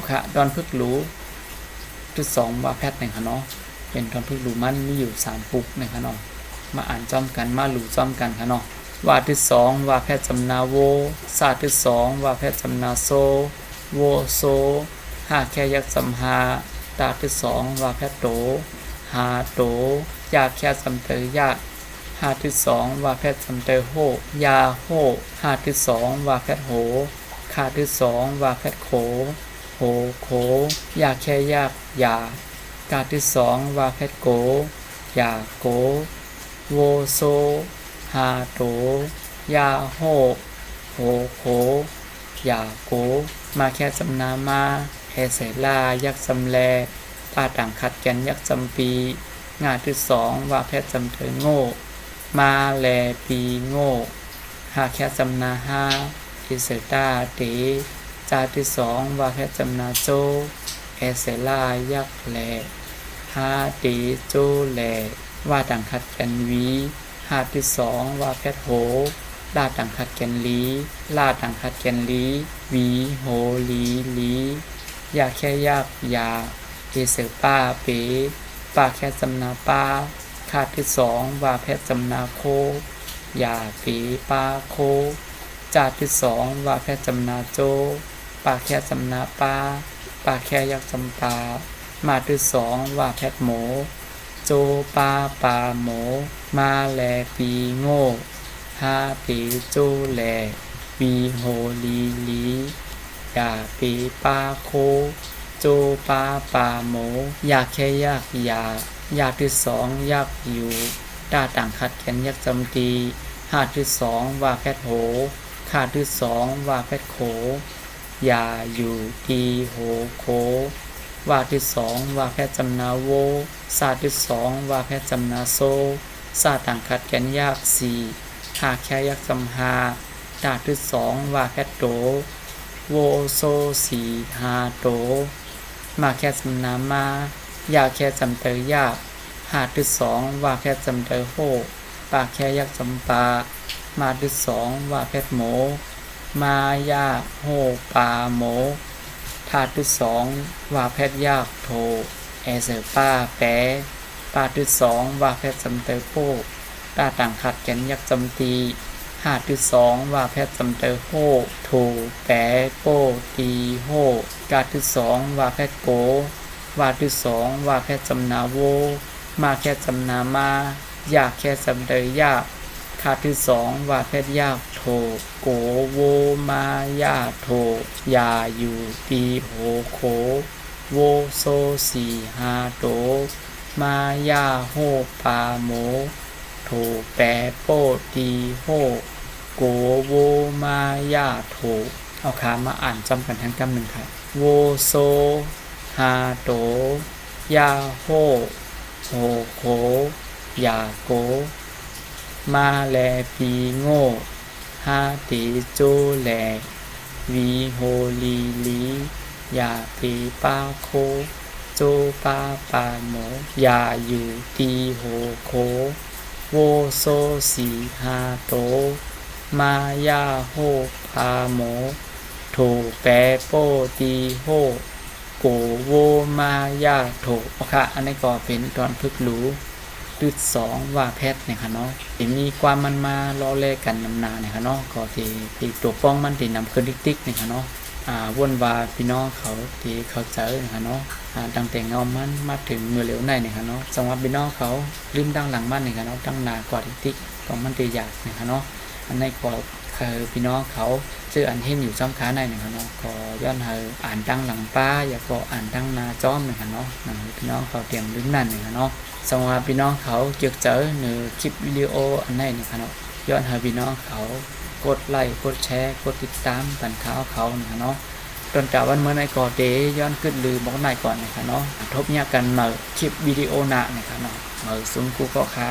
ค่ะดอนพึกหลูที่2ว่าแพทนะคะเนาะเป็นดอนพึกหลูมันมีอยู่3ปุกนะคะเนาะมาอ่านจ้อมกันมาหลูจ้อมกันค่ะเนาะว่าที่2ว่าแพทจำนาโวศาสตร์ที่2ว่าแพทจำนาโซโวโซหาแค่ยักจำหาดาที่2ว่าแพทโตหาโตยาแค่จำเตยยาหาที่2ว่าแพทจำเตยโฮยาโฮหาที่2ว่าแพทโหขาที่2ว่าแพทโขโหโขยาแค่ยากยากาที่2ว่าแพทโกยาโกโวโซหาโตยาโฮโหโขยาโกมาแค่จำนามาแอเสลายักจำแลป้าต่างขัดกันยักจำปีงานที่2ว่าแพทจำเธอโง่มาแลปีโง่หาแค่จำนาห้าอิเสตาเตจาที่2ว่าแพทจำนาโจแอเสลายักแลหาตีโจแลว่าต่างขัดกันวีหาที่2ว่าแพทโหลาต่างขัดกันลีลาต่างขัดกันลีวีโหลีลียาแค่ยากยาเอเสป้าเปป้าแค่จำนาป้าขาดที่2ว่าแพทจำนาโคยาเปป้าโคจาที่2ว่าแพทจำนาโจป้าแค่จำนาป้าป้าแค่ยักจำปามาที่2ว่าแพทโหมโจปาปาโหมมาแลปีโง่ฮาปีโจแลวีโหลีลียาปีปาโคโจปาปาโหมยาแค่ยากยายาที่2ยากอยู่ดาต่างขัดกันยักจำตีหาที่2ว่าแพทโหขาดที่2ว่าแพทโขยาอยู่ตีโหโคว่าที่2ว่าแพทจำนาโวศาสตร์ที่2ว่าแพทจำนาโซศาสตร์ต่างขัดกันยาก4หาแค่ยักจำหาดาที่2ว่าแพทโตโวโซสีหาโตมาแค่จำนามายาแค่จำเตยยากหาที่2ว่าแค่จำเตยโฮปาแค่ยักจำปามาที่2ว่าแพทโหมมายาโฮปาโหมธาตุที่2ว่าแพทยากโทแอเซอป้าแปปาที่2ว่าแพทจำเตยโพตาต่างขัดกันยักจำตีหาที่2ว่าแพทจำเตยโฮโทแปโปตีโฮกาที่2ว่าแพทโกว่าที่2ว่าแพทจำนาโวมาแค่จำนามายากแค่จำเตยยากขาดที่2ว่าแพทยากโทโกโวมายาโทยาอยู่ปีโหโคโวโซสีหาโตมายาโฮปาโมโทแปโปตีโฮโกโวมายาโทเอาขามาอ่านจำกันทั้งกำหนึ่งค่ะโวโซหาโตยาโฮโหโคยาโกมาแลปีโง่ฮาติโจแลวีโหลีลียาปีปาโคโจปาปาโมยาอยู่ตีโหโคโวโซสีหาโตมายาโฮปาโมโทแปโปตีโฮโกโวมายาโทค่ะอันนี้ก็เป็นตอนพึกหลูดืด2ว่าแพทเนี่ยค่ะเนาะที่มีความมันมาล้อเล่กันนำนาเนี่ยค่ะเนาะก็ที่ตัวป้องมันที่นำขึ้นติ๊กๆเนี่ยค่ะเนาะวนว่าพี่น้องเขาที่เขาเจอเนี่ยค่ะเนาะตั้งแต่เงามันมาถึงมือเหลวในเนี่ยค่ะเนาะจังหวะพี่น้องเขาลืมดังหลังบ้านเนี่ยค่ะเนาะตั้งนากว่าติ๊กๆก็มันตีอยากเนี่ยค่ะเนาะอันนี้ก็คือพี่น้องเขาชื่ออันเห็นอยู่จ้อมค้าในเนี่ยค่ะเนาะก็ย้อนอ่านตั้งหลังป้าอย่าก็อ่านตั้งนาจ้อมเนี่ยค่ะเนาะพี่น้องเขาเตรียมลืมนั่นเนี่ยค่ะเนาะสำหรับพี่น้องเขาเกี่ยวเจอหรือคลิปวิดีโออันไหนเนี่ยครับย้อนหาพี่น้องเขากดไลค์กดแชร์กดติดตามปันข่าวเขาเนี่ยเนาะตอนกล่าววันเมื่อในก่อเดย้อนขึ้นลือบอกในก่อนเนี่ยครับเนาะทบเนี่ยกันมาคลิปวิดีโอหน้าเนี่ยครับเนาะมาซุ้มกูก็ค้า